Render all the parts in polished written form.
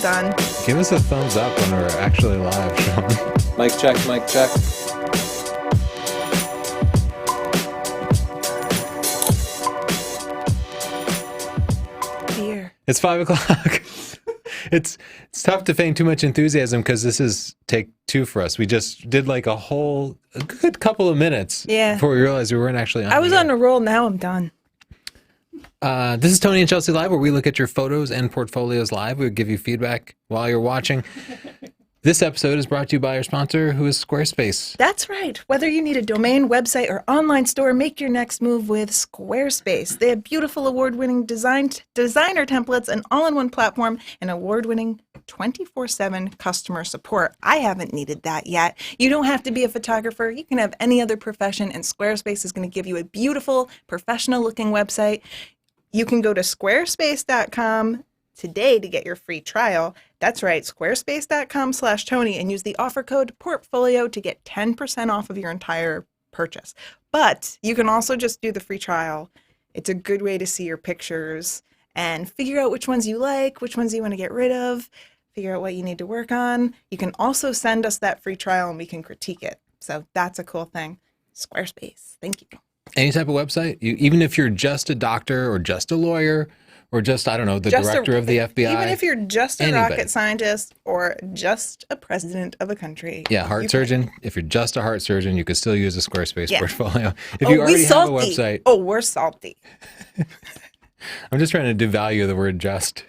done. Give us a thumbs up when we're actually live, Sean. Mic check, mic check. Beer. It's 5 o'clock. It's tough to feign too much enthusiasm because this is take 2 for us. We just did like a good couple of minutes before we realized we weren't actually on. I was on a roll. Now I'm done. This is Tony and Chelsea Live, where we look at your photos and portfolios live. We give you feedback while you're watching. This episode is brought to you by our sponsor, who is Squarespace. That's right. Whether you need a domain, website, or online store, make your next move with Squarespace. They have beautiful award-winning designer templates, an all-in-one platform, and award-winning 24/7 customer support. I haven't needed that yet. You don't have to be a photographer. You can have any other profession, and Squarespace is going to give you a beautiful, professional-looking website. You can go to squarespace.com today to get your free trial. That's right, squarespace.com/Tony, and use the offer code portfolio to get 10% off of your entire purchase. But you can also just do the free trial. It's a good way to see your pictures and figure out which ones you like, which ones you want to get rid of, figure out what you need to work on. You can also send us that free trial and we can critique it. So that's a cool thing. Squarespace, thank you. Any type of website, even if you're just a doctor or just a lawyer or just, I don't know, the director of the FBI. Even if you're just a rocket scientist or just a president of a country. Yeah, heart surgeon. If you're just a heart surgeon, you could still use a Squarespace portfolio. If you already have a website. Oh, we're salty. I'm just trying to devalue the word just.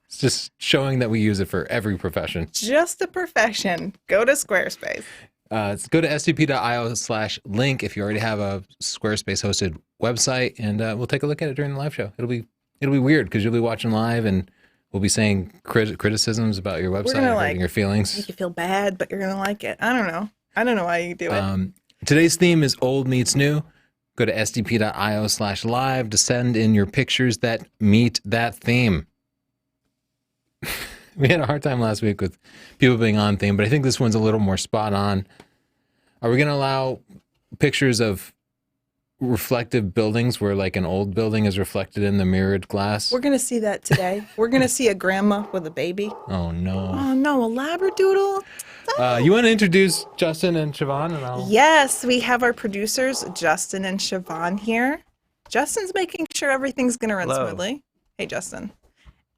It's just showing that we use it for every profession. Just a profession. Go to Squarespace. Go to sdp.io/link if you already have a Squarespace hosted website, and we'll take a look at it during the live show. It'll be weird because you'll be watching live and we'll be saying criticisms about your website and hurting your feelings. Make you feel bad, but you're gonna like it. I don't know why you do it. Today's theme is old meets new. Go to sdp.io/live to send in your pictures that meet that theme. We had a hard time last week with people being on theme, but I think this one's a little more spot on. Are we going to allow pictures of reflective buildings where like an old building is reflected in the mirrored glass? We're going to see that today. We're going to see a grandma with a baby. Oh, no. Oh, no, a Labradoodle? You want to introduce Justin and Siobhan? Yes, we have our producers, Justin and Siobhan here. Justin's making sure everything's going to run smoothly. Hey, Justin.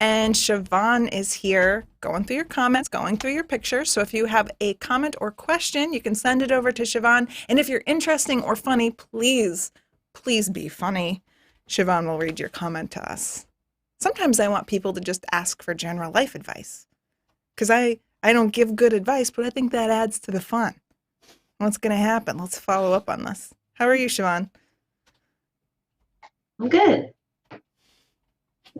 And Siobhan is here going through your comments, going through your pictures. So if you have a comment or question, you can send it over to Siobhan. And if you're interesting or funny, please be funny. Siobhan will read your comment to us. Sometimes I want people to just ask for general life advice because I don't give good advice, but I think that adds to the fun. What's going to happen? Let's follow up on this. How are you, Siobhan? I'm good.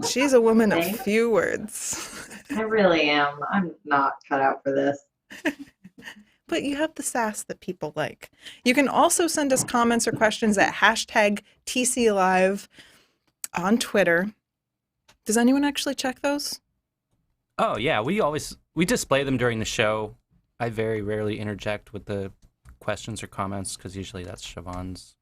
She's a woman of few words. I really am. I'm not cut out for this. But you have the sass that people like. You can also send us comments or questions at #TCLive on Twitter. Does anyone actually check those? Oh, yeah. We display them during the show. I very rarely interject with the questions or comments because usually that's Siobhan's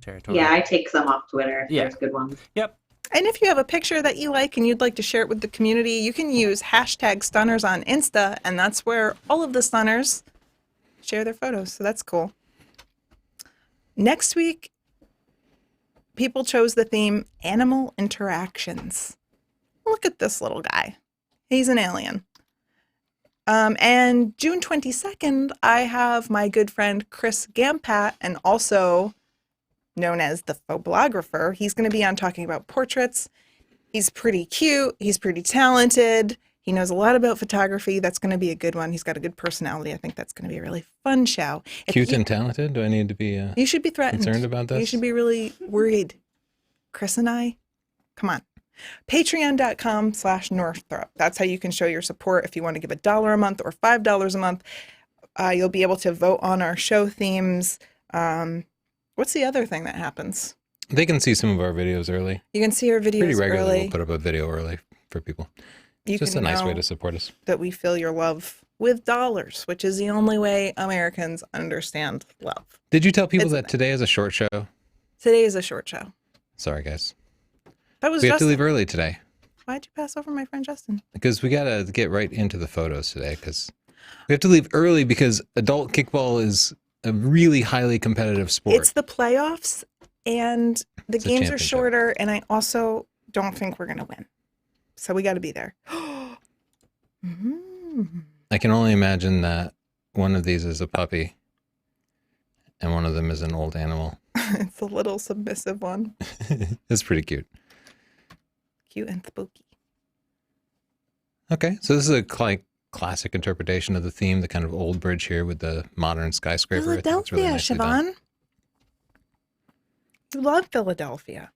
territory. Yeah, I take some off Twitter. Yeah. There's good ones. Yep. And if you have a picture that you like and you'd like to share it with the community, you can use #Stunners on Insta, and that's where all of the Stunners share their photos. So that's cool. Next week, people chose the theme Animal Interactions. Look at this little guy. He's an alien. And June 22nd, I have my good friend Chris Gampat, and also known as the Photographer. He's going to be on talking about portraits. He's pretty cute. He's pretty talented. He knows a lot about photography. That's going to be a good one. He's got a good personality. I think that's going to be a really fun show. Cute and talented? Do I need to be you should be threatened. Concerned about this? You should be really worried. Chris and I, come on. Patreon.com/Northrup. That's how you can show your support. If you want to give $1 a month or $5 a month, you'll be able to vote on our show themes. What's the other thing that happens? They can see some of our videos early. You can see our videos pretty regularly. early. We'll put up a video early for people. It's just a nice way to support us. That we feel your love with dollars, which is the only way Americans understand love. Did you tell people that today is a short show? Today is a short show. Sorry, guys. That was we have to leave early today. Why'd you pass over my friend Justin? Because we got to get right into the photos today because we have to leave early because adult kickball is a really highly competitive sport. It's the playoffs, and the It's a games are championship. shorter, and I also don't think we're going to win. So we got to be there. Mm. I can only imagine that one of these is a puppy and one of them is an old animal. It's a little submissive one. It's pretty cute. Cute and spooky. Okay, so this is a classic interpretation of the theme, the kind of old bridge here with the modern skyscraper. I think it's really Philadelphia, nicely done. Siobhan. You love Philadelphia.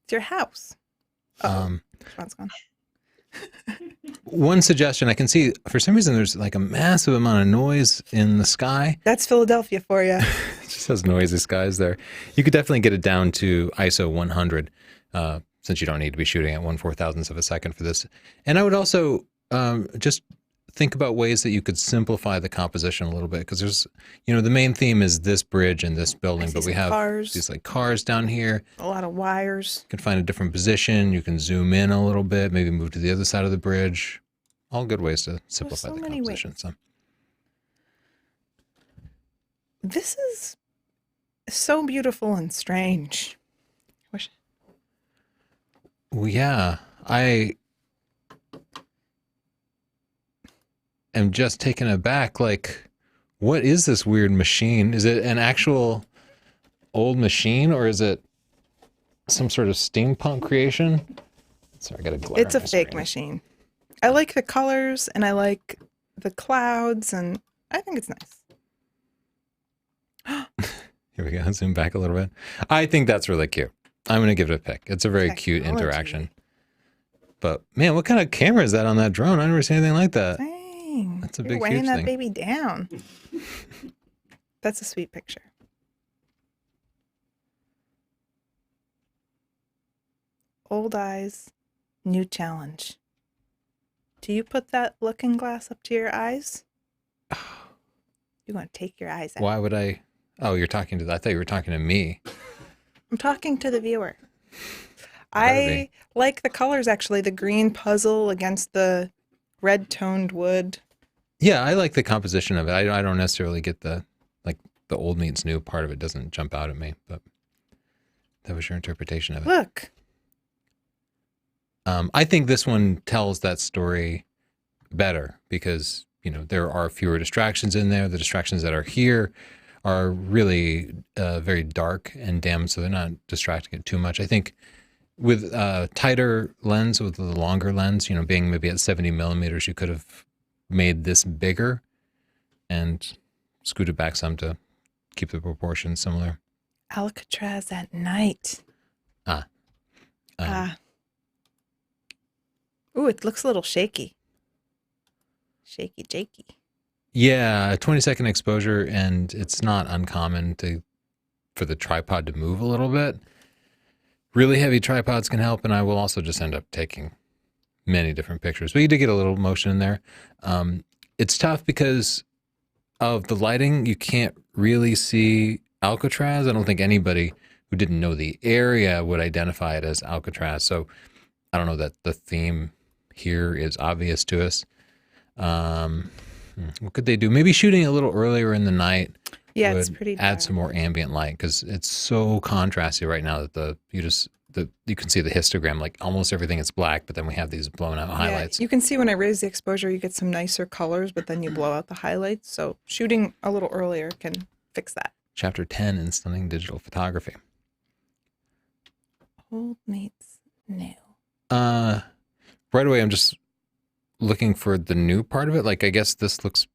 It's your house. Siobhan's gone. One suggestion I can see, for some reason, there's like a massive amount of noise in the sky. That's Philadelphia for you. It just has noisy skies there. You could definitely get it down to ISO 100, since you don't need to be shooting at 1/4000th of a second for this. And I would also just think about ways that you could simplify the composition a little bit, because there's, the main theme is this bridge and this building, but we have cars. these like cars down here. A lot of wires. You can find a different position. You can zoom in a little bit, maybe move to the other side of the bridge. All good ways to simplify so the many composition. ways. So. This is so beautiful and strange. Wish. Well, yeah, I am just taken aback. Like, what is this weird machine? Is it an actual old machine or is it some sort of steampunk creation? Sorry, I got a glare. It's a fake machine. I like the colors and I like the clouds and I think it's nice. Here we go. Zoom back a little bit. I think that's really cute. I'm going to give it a pick. It's a very cute Technology. interaction. But man, what kind of camera is that on that drone? I've never seen anything like that. Dang. That's a You're big, weighing huge that thing. baby down. That's a sweet picture. Old eyes, new challenge. Do you put that looking glass up to your eyes? You're going to take your eyes out. Why would I? Oh, you're talking to, I thought you were talking to me. I'm talking to the viewer. Better I like the colors, actually. The green puzzle against the red toned wood. Yeah, I like the composition of it. I don't necessarily get the old meets new part of it doesn't jump out at me, but that was your interpretation of it. Look. I think this one tells that story better because, there are fewer distractions in there. The distractions that are here are really very dark and dim, so they're not distracting it too much. I think with tighter lens, with the longer lens, being maybe at 70 millimeters, you could have made this bigger and scooted back some to keep the proportions similar. Alcatraz at night. Ooh, it looks a little shaky. Shaky jakey. Yeah, a 20-second exposure, and it's not uncommon for the tripod to move a little bit. Really heavy tripods can help, and I will also just end up taking many different pictures. But you did get a little motion in there. It's tough because of the lighting. You can't really see Alcatraz. I don't think anybody who didn't know the area would identify it as Alcatraz. So I don't know that the theme here is obvious to us. What could they do? Maybe shooting a little earlier in the night. Yeah, would it's pretty add dark. some more ambient light because it's so contrasty right now that you can see the histogram, like almost everything is black, but then we have these blown out highlights. Yeah, you can see when I raise the exposure, you get some nicer colors, but then you blow out the highlights. So shooting a little earlier can fix that. Chapter 10 in Stunning Digital Photography. Old meets new. Right away, I'm just looking for the new part of it. Like, I guess this looks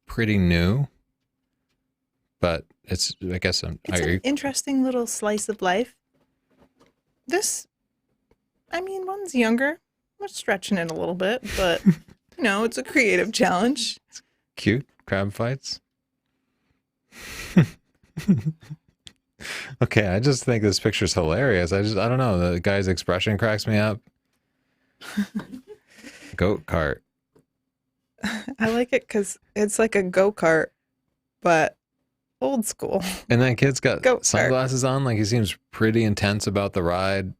pretty new, but it's, I guess, It's an interesting little slice of life. This, one's younger. We're stretching it a little bit, but, it's a creative challenge. cute crab fights. Okay, I just think this picture's hilarious. I don't know. The guy's expression cracks me up. Goat cart. I like it because it's like a go-kart, but old school. And that kid's got Goat cart. sunglasses on. Like, he seems pretty intense about the ride.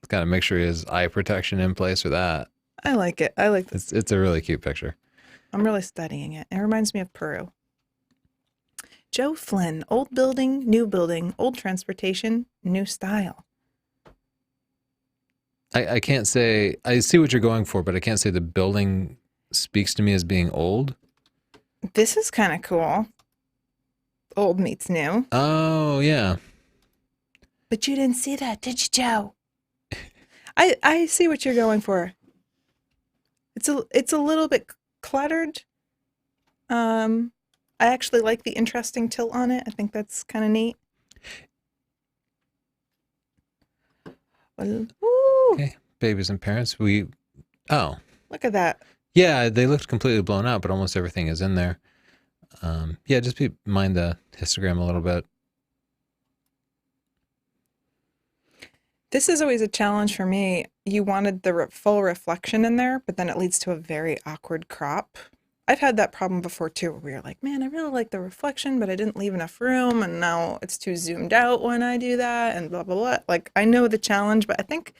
Got to make sure he has eye protection in place for that. I like it. I like this. It's a really cute picture. I'm really studying it. It reminds me of Peru. Joe Flynn, old building, new building, old transportation, new style. I can't say, I see what you're going for, but I can't say the building speaks to me as being old. This is kind of cool. Old meets new. Oh, yeah. But you didn't see that, did you, Joe? I see what you're going for. It's a little bit cluttered. I actually like the interesting tilt on it. I think that's kind of neat. Well, woo, Okay. Babies and parents. look at that. Yeah, they looked completely blown out, but almost everything is in there. Yeah, just mind the histogram a little bit. This is always a challenge for me. You wanted the full reflection in there, but then it leads to a very awkward crop. I've had that problem before too, where you're like, man, I really like the reflection, but I didn't leave enough room, and now it's too zoomed out when I do that, and blah, blah, blah. Like, I know the challenge, but I think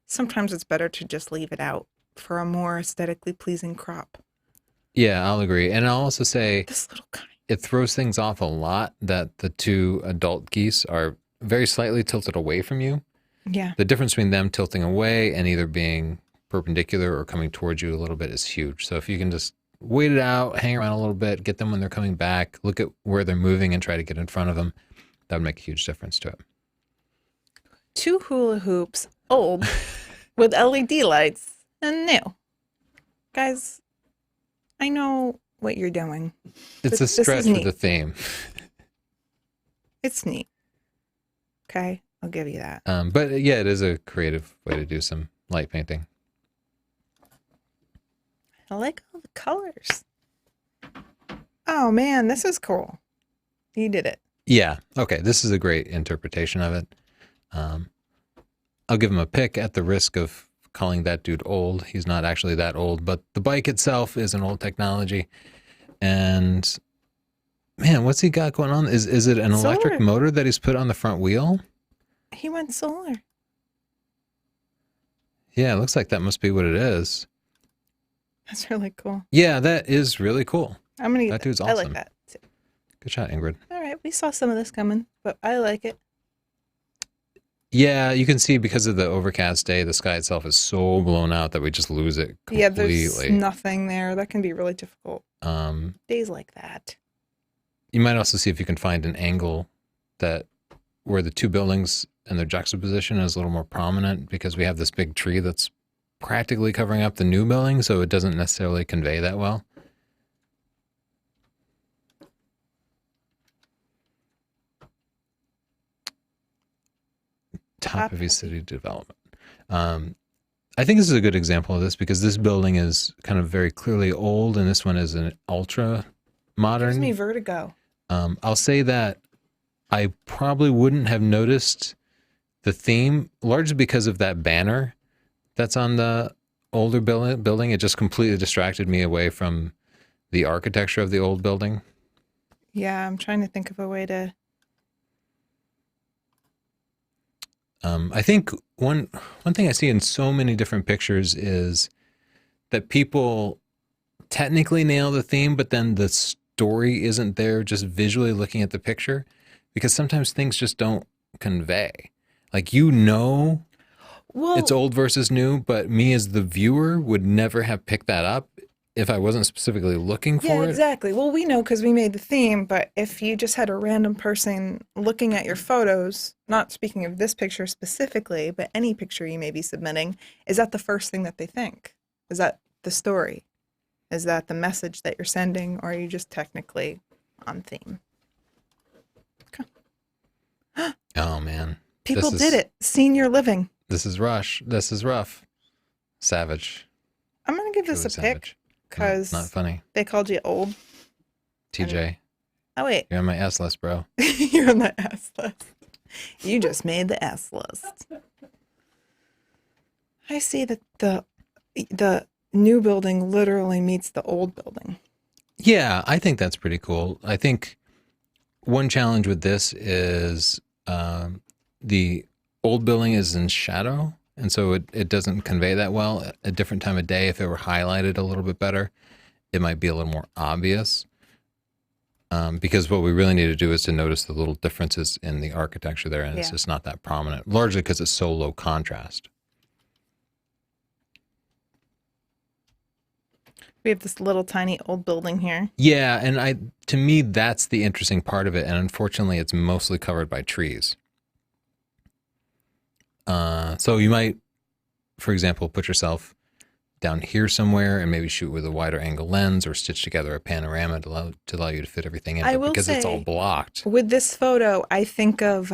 sometimes it's better to just leave it out for a more aesthetically pleasing crop. Yeah, I'll agree. And I'll also say This little guy. it throws things off a lot that the two adult geese are very slightly tilted away from you. Yeah. The difference between them tilting away and either being perpendicular or coming towards you a little bit is huge. So if you can just wait it out, hang around a little bit, get them when they're coming back, look at where they're moving and try to get in front of them, that would make a huge difference to it. 2 hula hoops, old, with LED lights, and new. Guys, I know what you're doing. It's This a is stretch for neat. the theme. It's neat. Okay, I'll give you that. But yeah, it is a creative way to do some light painting. I like all the colors. Oh man, this is cool. You did it. Yeah. Okay. This is a great interpretation of it. I'll give him a pick at the risk of calling that dude old. He's not actually that old, but the bike itself is an old technology. And man, what's he got going on? Is it an electric Solar. motor that he's put on the front wheel? He went solar. Yeah, it looks like that must be what it is. That's really cool. Yeah, that is really cool. I'm gonna get That dude's I like awesome. that. Too. Good shot, Ingrid. All right, we saw some of this coming, but I like it. Yeah, you can see because of the overcast day, the sky itself is so blown out that we just lose it Yeah, completely. there's nothing there. That can be really difficult. Days like that. You might also see if you can find an angle that where the two buildings and their juxtaposition is a little more prominent, because we have this big tree that's practically covering up the new building, so it doesn't necessarily convey that well. Top heavy city development. I think this is a good example of this because this building is kind of very clearly old, and this one is an ultra modern. Gives me vertigo. I'll say that I probably wouldn't have noticed the theme, largely because of that banner that's on the older building. It just completely distracted me away from the architecture of the old building. Yeah, I'm trying to think of a way to. I think one thing I see in so many different pictures is that people technically nail the theme, but then the story isn't there just visually looking at the picture, because sometimes things just don't convey. Like, Well, it's old versus new, but me as the viewer would never have picked that up if I wasn't specifically looking for yeah, it. exactly. Well, we know because we made the theme, but if you just had a random person looking at your photos, not speaking of this picture specifically, but any picture you may be submitting, is that the first thing that they think? Is that the story? Is that the message that you're sending, or are you just technically on theme? Oh man. People This did is- it. Senior living. This is rush. This is rough. Savage. I'm going to give this Truly a pick savage. because Not funny. they called you old. TJ, Oh, wait. you're on my S list, bro. You're on the S list. You just made the S list. I see that the new building literally meets the old building. Yeah, I think that's pretty cool. I think one challenge with this is the old building is in shadow and so it doesn't convey that well. At a different time of day, if it were highlighted a little bit better, it might be a little more obvious. Because what we really need to do is to notice the little differences in the architecture there, and it's Yeah. just not that prominent, largely because it's so low contrast. We have this little tiny old building here. Yeah, and to me, that's the interesting part of it, and unfortunately, it's mostly covered by trees. So you might, for example, put yourself down here somewhere and maybe shoot with a wider angle lens or stitch together a panorama to allow you to fit everything in. I But will because it's all say, blocked. With this photo, I think of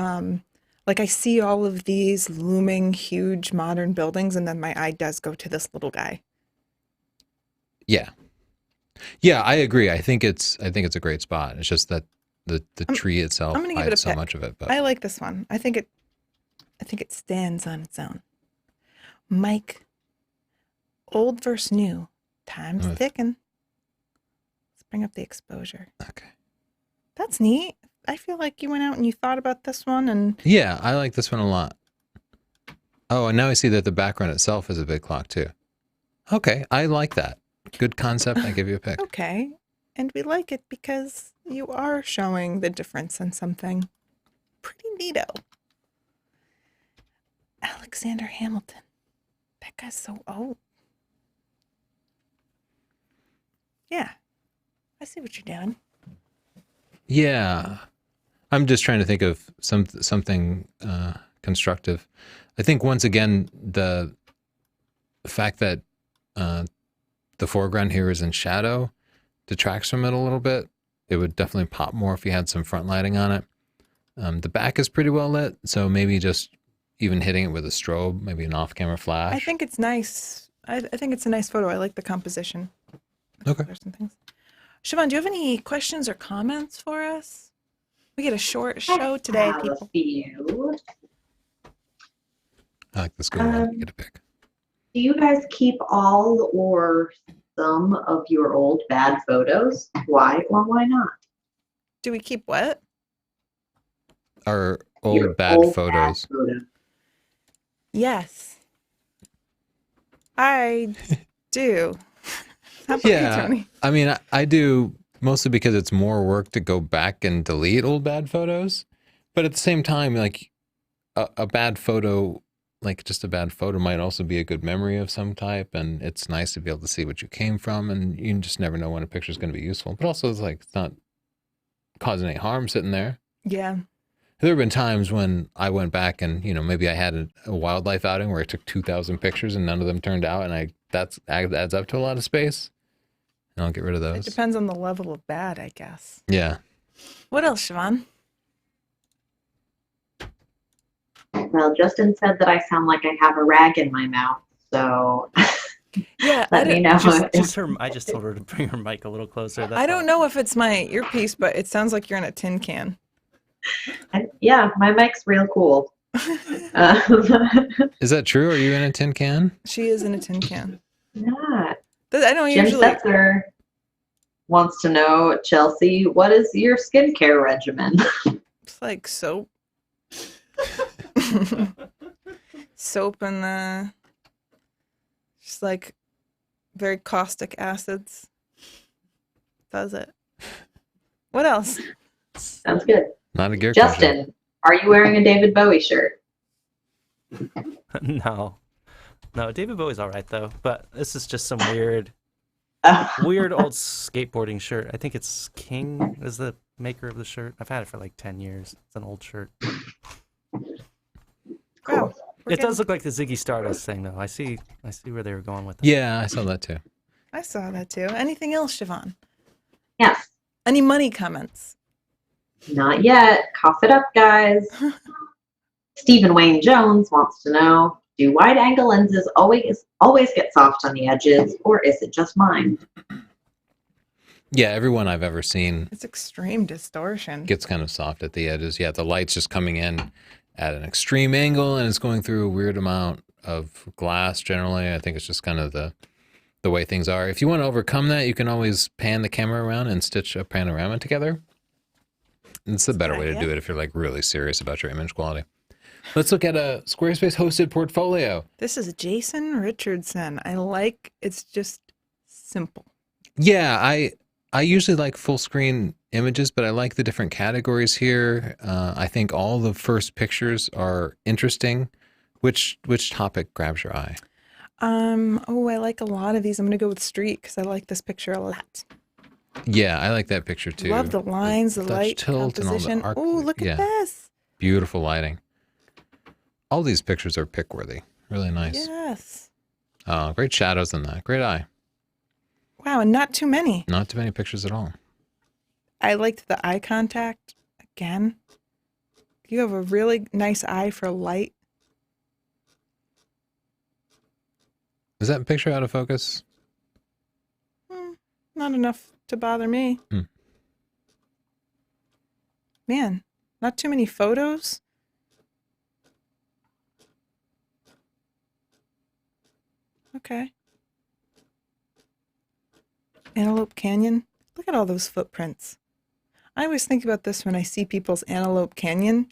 like I see all of these looming huge modern buildings, and then my eye does go to this little guy. Yeah. Yeah, I agree. I think it's a great spot. It's just that the tree itself I'm gonna give it hides a so pick. much of it. But I like this one. I think it stands on its own. Mike, old versus new. Time's Oh. ticking. Let's bring up the exposure. okay. That's neat. I feel like you went out and you thought about this one, and Yeah, I like this one a lot. Oh, and now I see that the background itself is a big clock too. Okay, I like that. Good concept. I give you a pick. okay. And we like it because you are showing the difference in something pretty neato. Alexander Hamilton. That guy's so old. Yeah. I see what you're doing. Yeah, I'm just trying to think of something constructive. I think once again the fact that the foreground here is in shadow detracts from it a little bit. It would definitely pop more if you had some front lighting on it. The back is pretty well lit, so maybe just even hitting it with a strobe, maybe an off-camera flash. I think it's nice. I think it's a nice photo. I like the composition. Okay. There's some things. Siobhan, do you have any questions or comments for us? We get a short show today, have people. a few. I like this good one. Get a pick. Do you guys keep all or some of your old bad photos? Why or why not? Do we keep what? Our Your old bad old photos. photos. Yes. I do. How about you, Yeah, Tony? I mean, I do mostly because it's more work to go back and delete old bad photos. But at the same time, like a bad photo, like just a bad photo might also be a good memory of some type. And it's nice to be able to see what you came from. And you just never know when a picture is going to be useful. But also, it's like it's not causing any harm sitting there. Yeah. There have been times when I went back and, maybe I had a wildlife outing where I took 2,000 pictures and none of them turned out. And that adds up to a lot of space. And I'll get rid of It those. depends on the level of bad, I guess. Yeah. What else, Siobhan? Well, Justin said that I sound like I have a rag in my mouth, so Yeah, let me know. I just told her to bring her mic a little closer. That's I don't all. know if it's my earpiece, but it sounds like you're in a tin can. Yeah, my mic's real cool. Is that true? Are you in a tin can? She is in a tin can. Yeah. I don't Jim usually. Setzer wants to know, Chelsea, what is your skincare regimen? It's like soap. Soap and just like very caustic acids. Does it? What else? Sounds good. Not a gear question. Justin, are you wearing a David Bowie shirt? No, David Bowie's all right though. But this is just some weird Oh. old skateboarding shirt. I think it's King is the maker of the shirt. I've had it for like 10 years. It's an old shirt. Wow. It does look like the Ziggy Stardust thing though. I see where they were going with it. Yeah, I saw that too. I saw that too. Anything else, Siobhan? Yes. Any money comments? Not yet. Cough it up, guys. Stephen Wayne Jones wants to know, do wide angle lenses always get soft on the edges, or is it just mine? Yeah, everyone I've ever seen It's extreme distortion. gets kind of soft at the edges. Yeah, the light's just coming in at an extreme angle and it's going through a weird amount of glass generally. I think it's just kind of the way things are. If you want to overcome that, you can always pan the camera around and stitch a panorama together. It's the better way to do it if you're like really serious about your image quality. Let's look at a Squarespace hosted portfolio. This is Jason Richardson. It's just simple. Yeah, I usually like full screen images, but I like the different categories here. I think all the first pictures are interesting. Which topic grabs your eye? I like a lot of these. I'm gonna go with street because I like this picture a lot. Yeah, I like that picture too. Love the lines, the Dutch light tilt and all the composition. arc. Oh, look at this. Beautiful lighting. All these pictures are pick worthy. Really nice. Yes. Oh, great shadows in that. Great eye. Wow, and not too many. Not too many pictures at all. I liked the eye contact again. You have a really nice eye for light. Is that picture out of focus? Not enough to bother me. Man, not too many photos. Okay. Antelope Canyon. Look at all those footprints. I always think about this when I see people's Antelope Canyon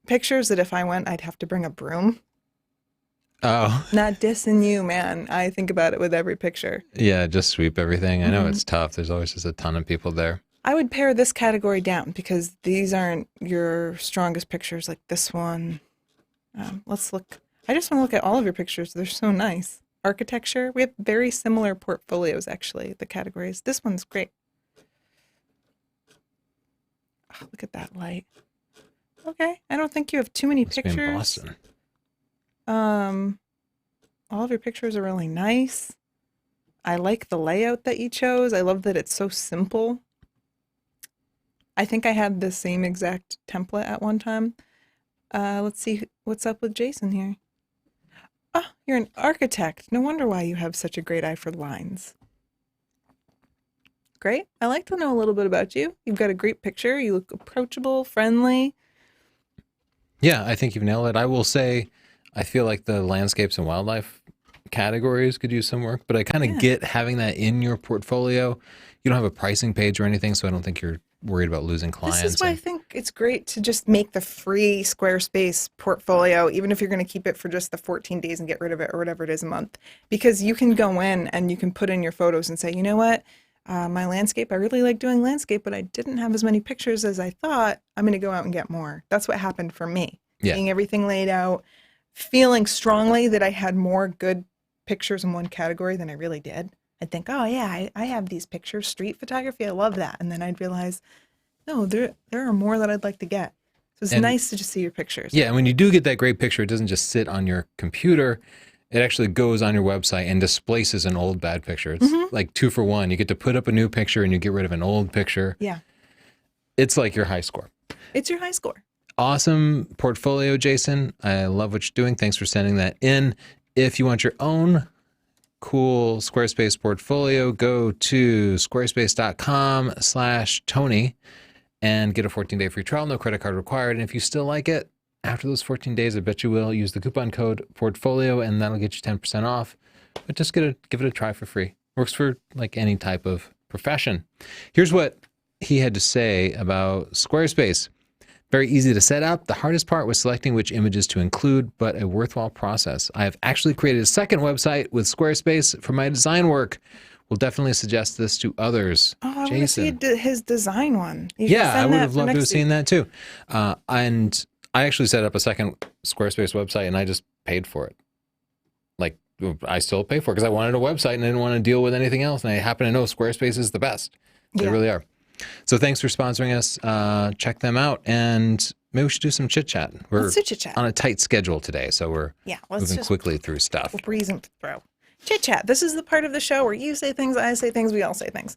pictures, that if I went, I'd have to bring a broom. Oh. Not dissing you, man. I think about it with every picture. Yeah, just sweep everything. I know it's tough. There's always just a ton of people there. I would pare this category down because these aren't your strongest pictures like this one. Let's look. I just want to look at all of your pictures. They're so nice. Architecture. We have very similar portfolios, actually, the categories. This one's great. Oh, look at that light. Okay. I don't think you have too many Must be in pictures. Boston. All of your pictures are really nice. I like the layout that you chose. I love that it's so simple. I think I had the same exact template at one time. Let's see what's up with Jason here. Oh, you're an architect. No wonder why you have such a great eye for lines. Great. I like to know a little bit about you. You've got a great picture. You look approachable, friendly. Yeah, I think you've nailed it. I will say, I feel like the landscapes and wildlife categories could use some work, but I kind of get having that in your portfolio. You don't have a pricing page or anything, so I don't think you're worried about losing clients. This is why I think it's great to just make the free Squarespace portfolio, even if you're going to keep it for just the 14 days and get rid of it or whatever it is a month, because you can go in and you can put in your photos and say, you know what, my landscape, I really like doing landscape, but I didn't have as many pictures as I thought. I'm going to go out and get more. That's what happened for me. Yeah. Seeing everything laid out, feeling strongly that I had more good pictures in one category than I really did. I'd think, oh yeah, I have these pictures, street photography, I love that. And then I'd realize, no, there are more that I'd like to get. So it's nice to just see your pictures. Yeah, and when you do get that great picture, it doesn't just sit on your computer. It actually goes on your website and displaces an old bad picture. It's like 2 for 1. You get to put up a new picture and you get rid of an old picture. Yeah. It's like your high score. It's your high score. Awesome portfolio, Jason. I love what you're doing. Thanks for sending that in. If you want your own cool Squarespace portfolio, go to squarespace.com/Tony and get a 14-day free trial. No credit card required. And if you still like it, after those 14 days, I bet you will, use the coupon code portfolio and that'll get you 10% off. But just give it a try for free. Works for like any type of profession. Here's what he had to say about Squarespace. Very easy to set up. The hardest part was selecting which images to include, but a worthwhile process. I have actually created a second website with Squarespace for my design work. Will definitely suggest this to others. Oh, I want to see his design one. Yeah, I would have loved to have seen that too. And I actually set up a second Squarespace website and I just paid for it. Like, I still pay for it because I wanted a website and I didn't want to deal with anything else. And I happen to know Squarespace is the best. They really are. So thanks for sponsoring us. Check them out, and maybe we should do some chit chat. We're on a tight schedule today, so we're moving quickly through stuff. We'll breeze and throw. Chit chat. This is the part of the show where you say things, I say things, we all say things.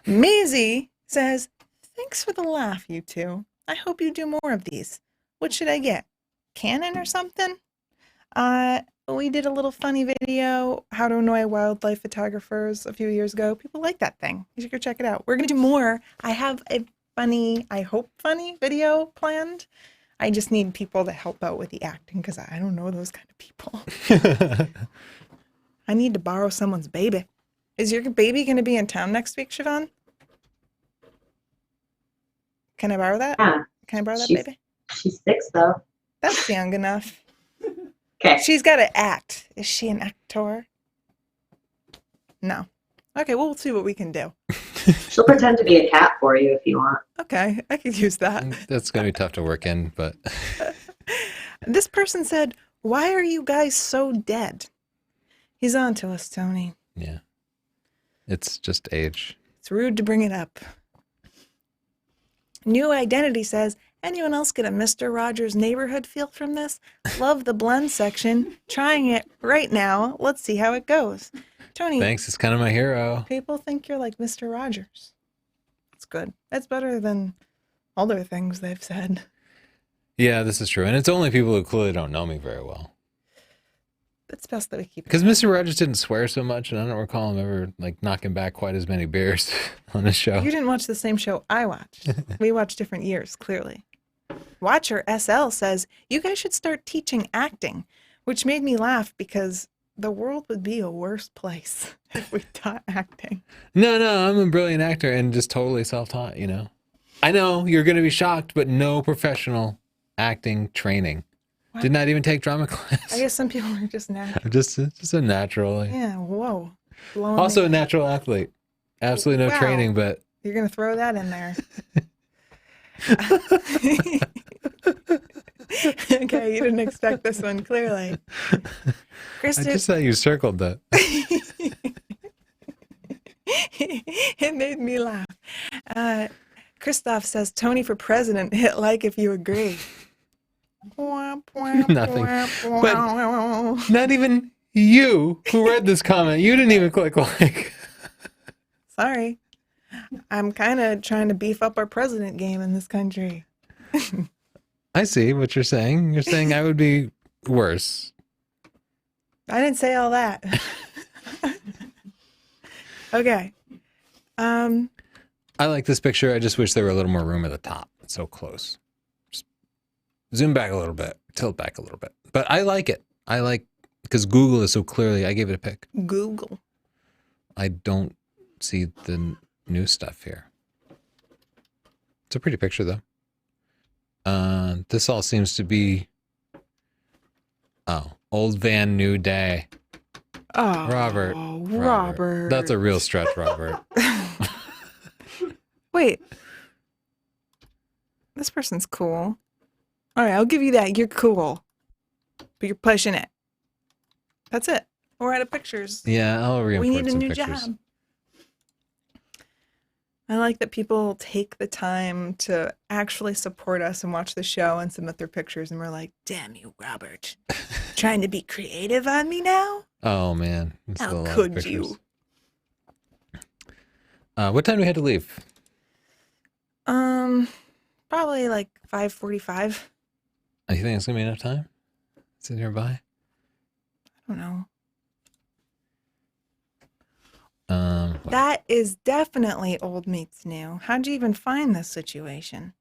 Maisie says, "Thanks for the laugh, you two. I hope you do more of these. What should I get? Canon or something?" We did a little funny video, how to annoy wildlife photographers, a few years ago. People like that thing. You should go check it out. We're going to do more. I have a funny, I hope funny video planned. I just need people to help out with the acting because I don't know those kind of people. I need to borrow someone's baby. Is your baby going to be in town next week, Siobhan? Can I borrow that? Yeah. Can I borrow that baby? She's 6 though. That's young enough. Okay. She's got to act. Is she an actor? No. Okay, well, we'll see what we can do. She'll pretend to be a cat for you if you want. Okay, I could use that. That's going to be tough to work in, but This person said, "Why are you guys so dead?" He's on to us, Tony. yeah. It's just age. It's rude to bring it up. New Identity says, "Anyone else get a Mr. Rogers neighborhood feel from this? Love the blend section. Trying it right now. Let's see how it goes." Tony, Thanks. It's kind of my hero. people think you're like Mr. Rogers. It's good. That's better than other things they've said. Yeah, this is true. And it's only people who clearly don't know me very well. It's best that we keep it. Because Mr. Rogers didn't swear so much, and I don't recall him ever like knocking back quite as many beers on the show. You didn't watch the same show I watched. We watched different years, clearly. Watcher SL says, "You guys should start teaching acting," which made me laugh because the world would be a worse place if we taught acting. No, I'm a brilliant actor and just totally self-taught, you know. I know you're going to be shocked, but no professional acting training. What? Did not even take drama class. I guess some people are just natural. Just a natural. Yeah, whoa. Blowing Also me a up. natural athlete. Absolutely no Wow. training, but You're going to throw that in there. Okay, you didn't expect this one, clearly. I Kristen, just thought you circled that. it made me laugh. Christoph says, "Tony for president. Hit like if you agree." Nothing. But not even you who read this comment. You didn't even click like. Sorry. I'm kind of trying to beef up our president game in this country. I see what you're saying. You're saying I would be worse. I didn't say all that. Okay. I like this picture. I just wish there were a little more room at the top. It's so close. Just zoom back a little bit, tilt back a little bit. But I like it. I like, because Google is so clearly, I gave it a pick. Google. I don't see the new stuff here. It's a pretty picture though. This all seems to be, old van, new day. Oh, Robert. That's a real stretch, Robert. Wait. This person's cool. All right, I'll give you that. You're cool. But you're pushing it. That's it. We're out of pictures. Yeah, I'll We re-import need a some new pictures. job. I like that people take the time to actually support us and watch the show and submit their pictures, and we're like, "Damn you, Robert. Trying to be creative on me now? Oh man, it's How a lot of could pictures. you?" What time do we have to leave? Probably like 5:45. You think it's gonna be enough time? Sit nearby. I don't know. What? That is definitely old meets new. How'd you even find this situation?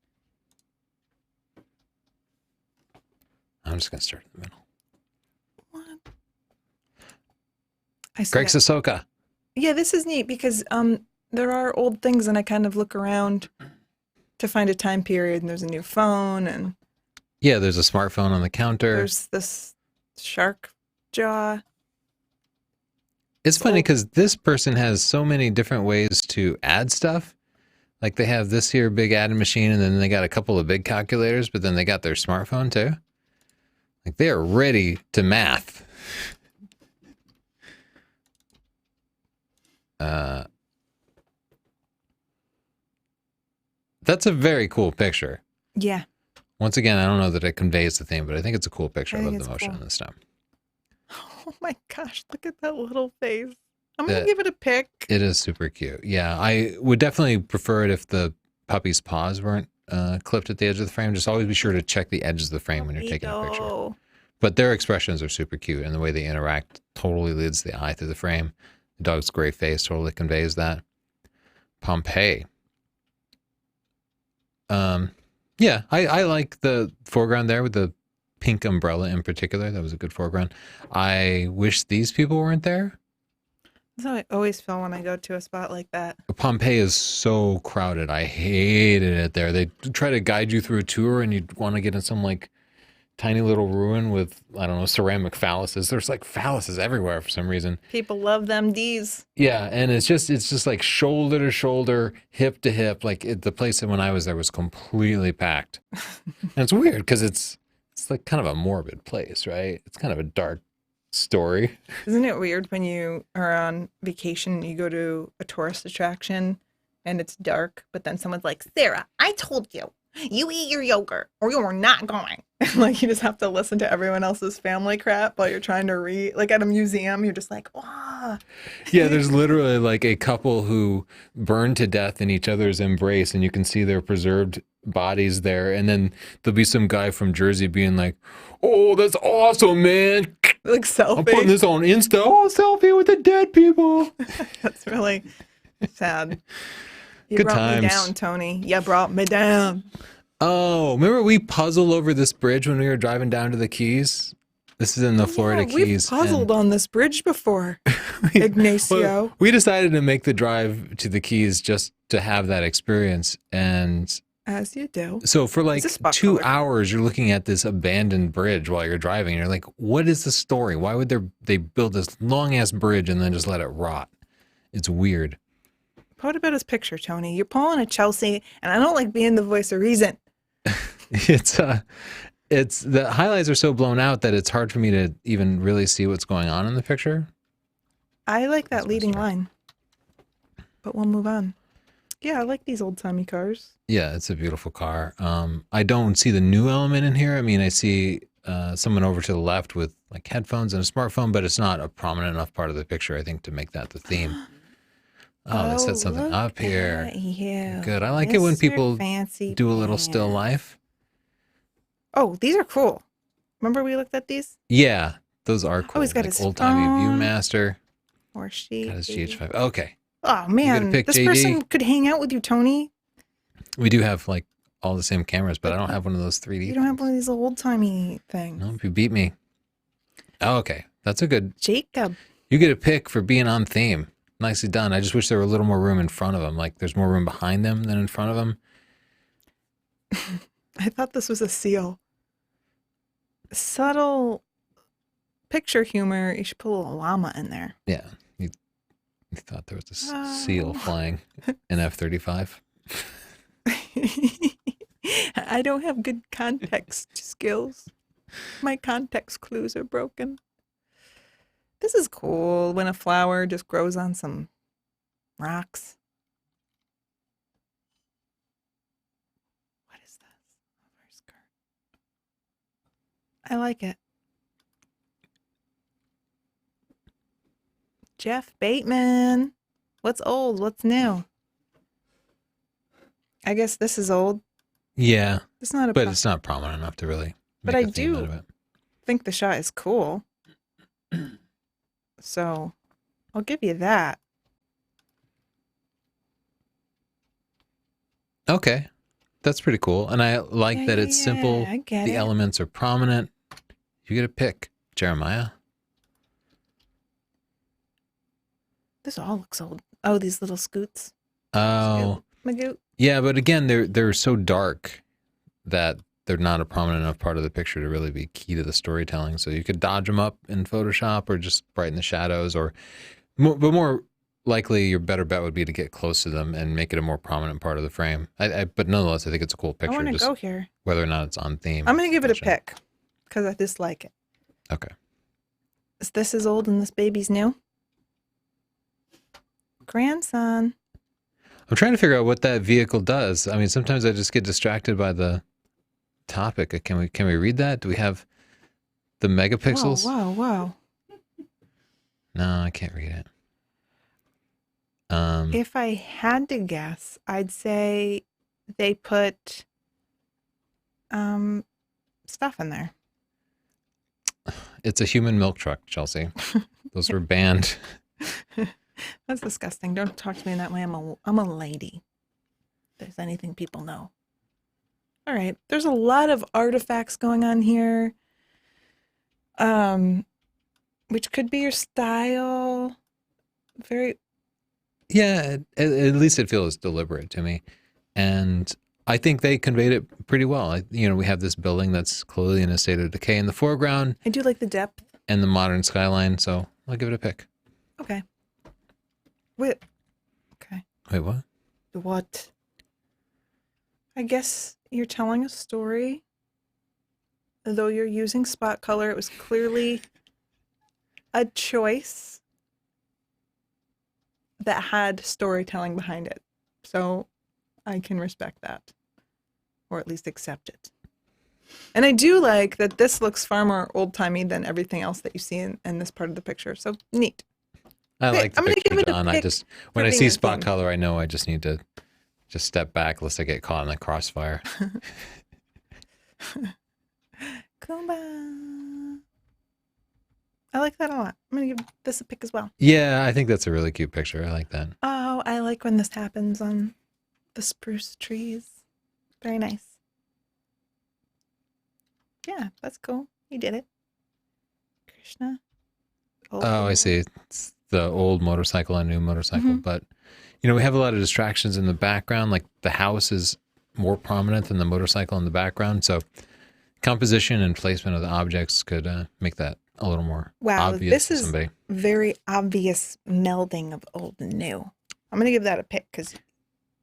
I'm just gonna start in the middle. What? I see Greg it. Sissoko. Yeah, this is neat because there are old things, and I kind of look around to find a time period, and there's a new phone, and Yeah, there's a smartphone on the counter. there's this shark jaw. It's funny because this person has so many different ways to add stuff. Like they have this here big adding machine, and then they got a couple of big calculators, but then they got their smartphone too. Like they are ready to math. That's a very cool picture. Yeah. Once again, I don't know that it conveys the theme, but I think it's a cool picture. I I think love the it's motion cool. on this stuff. Oh my gosh, look at that little face. I'm going That- to give it a pick. It is super cute. Yeah, I would definitely prefer it if the puppy's paws weren't clipped at the edge of the frame. Just always be sure to check the edges of the frame when you're taking a picture. Ego. But their expressions are super cute, and the way they interact totally leads the eye through the frame. The dog's gray face totally conveys that. Pompeii. Yeah, I like the foreground there with the pink umbrella in particular. That was a good foreground. I wish these people weren't there. That's how I always feel when I go to a spot like that. Pompeii is so crowded. I hated it there. They try to guide you through a tour, and you want to get in some like tiny little ruin with, I don't know, ceramic phalluses. There's like phalluses everywhere for some reason. People love them D's. Yeah, and it's just like shoulder to shoulder, hip to hip. Like the place that when I was there was completely packed. And it's weird because it's like kind of a morbid place, right? It's kind of a dark story. Isn't it weird when you are on vacation and you go to a tourist attraction and it's dark, but then someone's like, Sarah, I told you, you eat your yogurt or you're not going. Like you just have to listen to everyone else's family crap while you're trying to read. Like at a museum, you're just like, oh. Yeah, there's literally like a couple who burned to death in each other's embrace, and you can see their preserved bodies there. And then there'll be some guy from Jersey being like, oh, that's awesome, man. Like I'm putting selfie. this on Insta. Oh, selfie with the dead people. That's really sad. You Good brought me times. down, Tony. You brought me down. Oh, remember we puzzled over this bridge when we were driving down to the Keys? This is in the Florida We've Keys. puzzled on this bridge before, and Ignacio. well, we decided to make the drive to the Keys just to have that experience. And As you do. so for like Is this spot 2 color? hours, you're looking at this abandoned bridge while you're driving. You're like, what is the story? Why would they build this long ass bridge and then just let it rot? It's weird. What about his picture, Tony? You're pulling a Chelsea, and I don't like being the voice of reason. It's the highlights are so blown out that it's hard for me to even really see what's going on in the picture. I like that That's my leading story. line. But we'll move on. Yeah, I like these old-timey cars. Yeah, it's a beautiful car. I don't see the new element in here. I mean, I see someone over to the left with like headphones and a smartphone, but it's not a prominent enough part of the picture, I think, to make that the theme. Oh, they set something look up here. at you, Good. I like it when Mr. people Fancy do a little still Pants. life. Oh, these are cool. Remember we looked at these? Yeah, those are cool. he's got like his old-timey phone. Viewmaster. Or she. Got his GH5. Okay. Oh, man. pick This JD. person could hang out with you, Tony. We do have like all the same cameras, but I don't have one of those 3D. You don't have things. one of these old-timey things. No, you beat me. Oh, okay. That's a good. Jacob. You get a pick for being on theme. Nicely done. I just wish there were a little more room in front of them. Like there's more room behind them than in front of them. I thought this was a seal. Subtle picture humor. You should put a little llama in there. Yeah. You thought there was a seal flying an F-35. I don't have good context skills. My context clues are broken. This is cool when a flower just grows on some rocks. What is this? Over her skirt. I like it. Jeff Bateman. What's old? What's new? I guess this is old. Yeah, It's not a but it's not prominent enough to really But make I a theme do- out of it. think the shot is cool. So I'll give you that. Okay. That's pretty cool. And I like Yeah, that yeah, it's simple. I get The it. elements are prominent. You get a pick, Jeremiah. This all looks old. Oh, these little scoots. Oh, Magoot. yeah, but again, they're so dark that they're not a prominent enough part of the picture to really be key to the storytelling. So you could dodge them up in Photoshop or just brighten the shadows, but more likely your better bet would be to get close to them and make it a more prominent part of the frame. But nonetheless, I think it's a cool I picture. want to Just go here. whether or not it's on theme. I'm going to give it a Gotcha. pick because I dislike it. Okay. Is this is old and this baby's new? Grandson. I'm trying to figure out what that vehicle does. I mean, sometimes I just get distracted by the topic. Can we read that? Do we have the megapixels? Whoa, whoa, No, I can't read it. whoa. If I had to guess, I'd say they put stuff in there. It's a human milk truck, Chelsea. Those were banned. That's disgusting. Don't talk to me in that way. I'm a lady. If there's anything people know. All right. There's a lot of artifacts going on here. Which could be your style. Very Yeah, at least it feels deliberate to me. And I think they conveyed it pretty well. We have this building that's clearly in a state of decay in the foreground I do like the depth. and the modern skyline, so I'll give it a pick. Okay. Wait. Okay. Wait, what? What? I guess you're telling a story. Though you're using spot color, it was clearly a choice that had storytelling behind it. So I can respect that, or at least accept it. And I do like that this looks far more old-timey than everything else that you see in this part of the picture. So neat. I Okay, like the I'm gonna picture give it a done. pick When for I being see a spot theme. color, I know I just need to just step back lest I get caught in the crossfire. Kumba. I like that a lot. I'm going to give this a pick as well. Yeah, I think that's a really cute picture. I like that. Oh, I like when this happens on the spruce trees. Very nice. Yeah, that's cool. You did it. Krishna. Oh, I see. It's the old motorcycle and new motorcycle. Mhm. But, we have a lot of distractions in the background. Like the house is more prominent than the motorcycle in the background. So composition and placement of the objects could make that a little more Wow, obvious this to is somebody. very obvious melding of old and new. I'm going to give that a pick because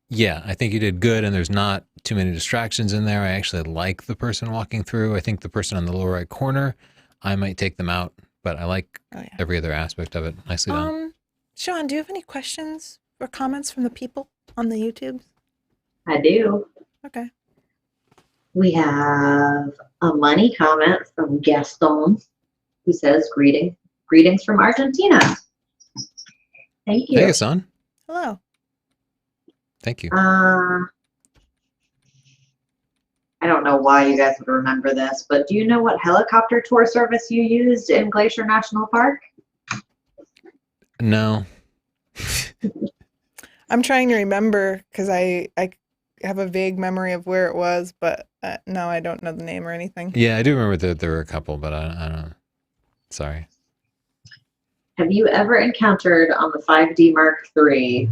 Yeah, I think you did good, and there's not too many distractions in there. I actually like the person walking through. I think the person on the lower right corner, I might take them out, but I like every other aspect of it. Nicely done. Sean, do you have any questions or comments from the people on the YouTubes? I do. Okay. We have a money comment from Gaston, who says, greetings from Argentina. Thank you. Hey, son. Hello. Thank you. I don't know why you guys would remember this, but do you know what helicopter tour service you used in Glacier National Park? No. I'm trying to remember because I have a vague memory of where it was, but no, I don't know the name or anything. Yeah, I do remember that there were a couple, but I don't know. Sorry. Have you ever encountered on the 5D Mark III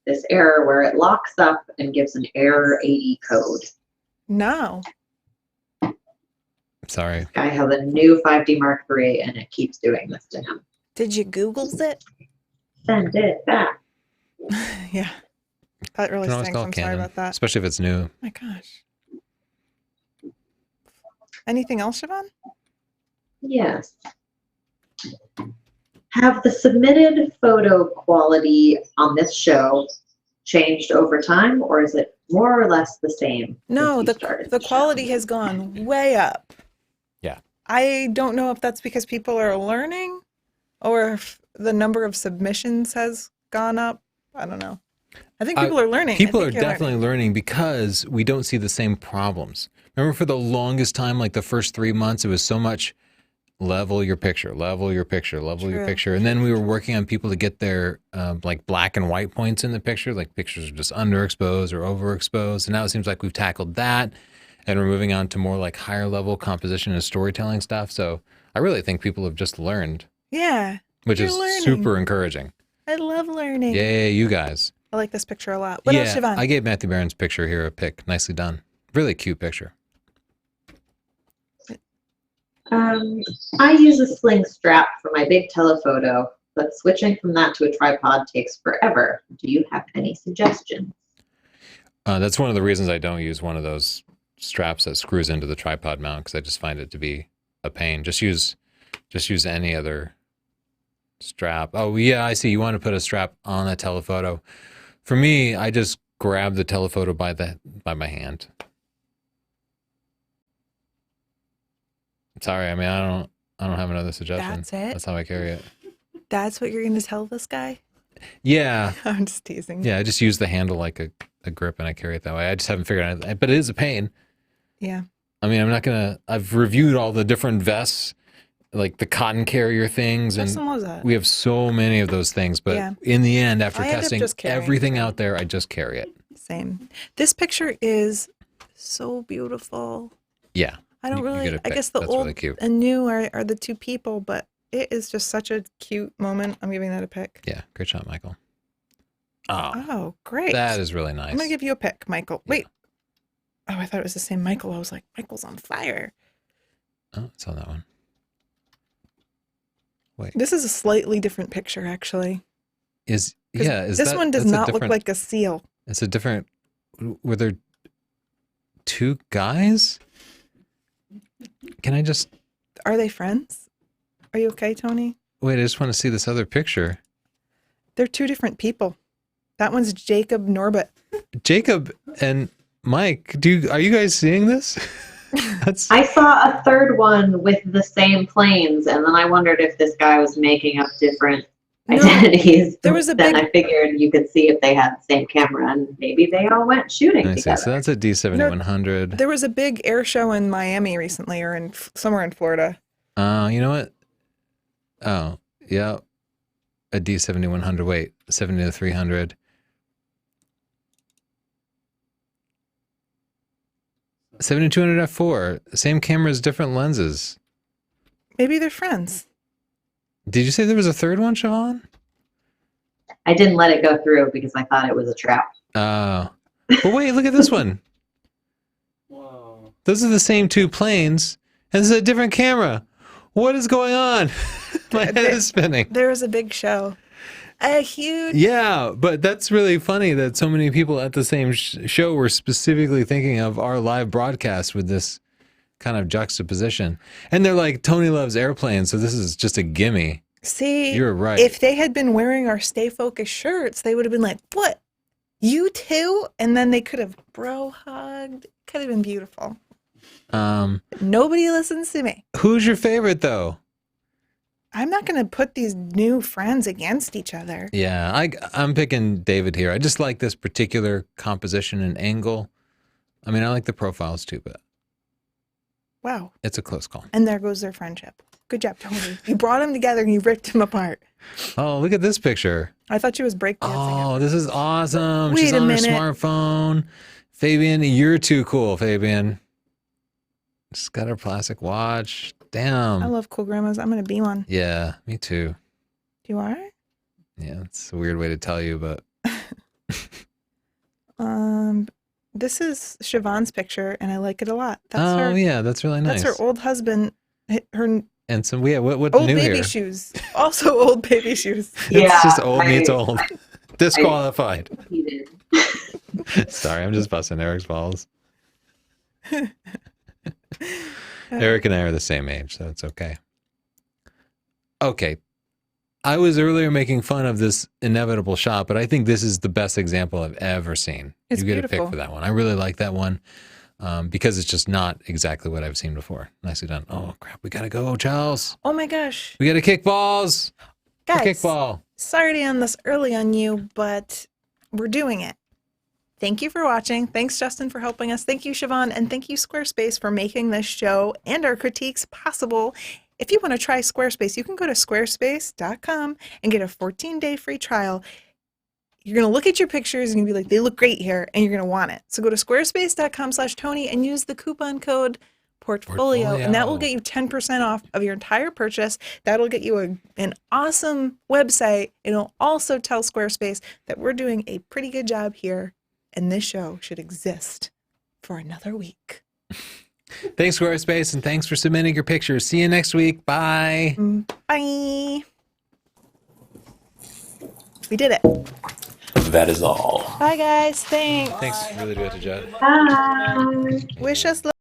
this error where it locks up and gives an error 80 code? No. Sorry. I have a new 5D Mark III and it keeps doing this to him. Did you Google's it? Send it back. Yeah. That really Can always stinks. call I'm sorry Canon, about that. especially if it's new. My gosh. Anything else, Siobhan? Yes. Have the submitted photo quality on this show changed over time, or is it more or less the same? No, since you started the show? quality has gone way up. Yeah. I don't know if that's because people are learning or if the number of submissions has gone up. I don't know. I think people are learning. People I are think you're definitely learning because we don't see the same problems. Remember for the longest time, like the first 3 months, it was so much level your picture, level your picture, level your True. picture. And then we were working on people to get their like black and white points in the picture, like pictures are just underexposed or overexposed. And now it seems like we've tackled that and we're moving on to more like higher level composition and storytelling stuff. So I really think people have just learned, Yeah. which You're is learning. super encouraging. I love learning. Yay, you guys. I like this picture a lot. What else, Siobhan? I gave Matthew Barron's picture here a pick. Nicely done. Really cute picture. I use a sling strap for my big telephoto, but switching from that to a tripod takes forever. Do you have any suggestions? That's one of the reasons I don't use one of those straps that screws into the tripod mount, because I just find it to be a pain. Just use any other strap. Oh yeah, I see. You want to put a strap on a telephoto. For me, I just grab the telephoto by my hand. Sorry, I mean I don't have another suggestion. That's it? That's how I carry it. That's what you're going to tell this guy? Yeah. I'm just teasing. Yeah, I just use the handle like a grip and I carry it that way. I just haven't figured out, but it is a pain. Yeah. I mean, I've reviewed all the different vests, like the cotton carrier things, and Which one was that? we have so many of those things, but Yeah. in the end, after I end up testing just carrying everything out there, I just carry it. Same. This picture is so beautiful. Yeah. I don't You really, get a I pic. guess the That's old really cute. and new are the two people, but it is just such a cute moment. I'm giving that a pick. Yeah. Great shot, Michael. Oh, Oh, great. that is really nice. I'm going to give you a pick, Michael. Wait. Oh, I thought it was the same Michael. I was like, Michael's on fire. Oh, it's on that one. Wait, This is a slightly different picture, actually. is 'Cause is this that, one does that's a not look different- like a seal. It's a different. Were there two guys? Can I just Are they friends? Are you okay, Tony? wait? I just want to see this other picture. They're two different people. That one's Jacob Norbert. Jacob and Mike. Are you guys seeing this? That's I saw a third one with the same planes, and then I wondered if this guy was making up different No, identities. there was a then big- I figured you could see if they had the same camera, and maybe they all went shooting I see. together. So that's a D7100. there was a big air show in Miami recently, or in somewhere in Florida. You know what? Oh, yeah. A D7100. Wait, 70-300. 7200 f4. Same cameras, different lenses. Maybe they're friends. Did you say there was a third one, Siobhan? I didn't let it go through because I thought it was a trap. Oh. But wait, look at this one. Whoa. Those are the same two planes, and this is a different camera. What is going on? My head is spinning. There was a big show. A huge. Yeah, but that's really funny that so many people at the same show were specifically thinking of our live broadcast with this kind of juxtaposition. And they're like, Tony loves airplanes, so this is just a gimme. See, You're right. if they had been wearing our Stay Focused shirts, they would have been like, what? You too? And then they could have bro hugged. Could have been beautiful. But nobody listens to me. Who's your favorite, though? I'm not going to put these new friends against each other. Yeah, I'm picking David here. I just like this particular composition and angle. I mean, I like the profiles too, but Wow. it's a close call. And there goes their friendship. Good job, Tony. You brought them together and you ripped them apart. Oh, look at this picture. I thought she was breakdancing. Oh, this is awesome. Wait She's a on her minute. smartphone. Fabian, you're too cool, Fabian. She's got her plastic watch. I Damn. love cool grandmas. I'm going to be one. Yeah, me too. You are? Yeah, it's a weird way to tell you, but This is Siobhan's picture, and I like it a lot. That's oh her. yeah, that's really nice. That's her old husband. Her And some what's old new baby here? shoes. Also old baby shoes. It's just old meets old. I Disqualified. competed. Sorry, I'm just busting Eric's balls. Eric and I are the same age, so it's okay. Okay. I was earlier making fun of this inevitable shot, but I think this is the best example I've ever seen. It's you get a beautiful. pick for that one. I really like that one because it's just not exactly what I've seen before. Nicely done. Oh, crap. We got to go, Charles. Oh my gosh. We got to kick balls. Guys, Kickball. sorry to end this early on you, but we're doing it. Thank you for watching. Thanks, Justin, for helping us. Thank you, Siobhan, and thank you, Squarespace, for making this show and our critiques possible. If you want to try Squarespace, you can go to squarespace.com and get a 14-day free trial. You're going to look at your pictures and you're going to be like, they look great here, and you're going to want it. So go to squarespace.com/Tony and use the coupon code portfolio, and that will get you 10% off of your entire purchase. That'll get you an awesome website. It'll also tell Squarespace that we're doing a pretty good job here, and this show should exist for another week. Thanks, Squarespace, and thanks for submitting your pictures. See you next week. Bye. Bye. We did it. That is all. Bye, guys. Thanks. Thanks. Really do it to Judd. Bye. Wish us luck.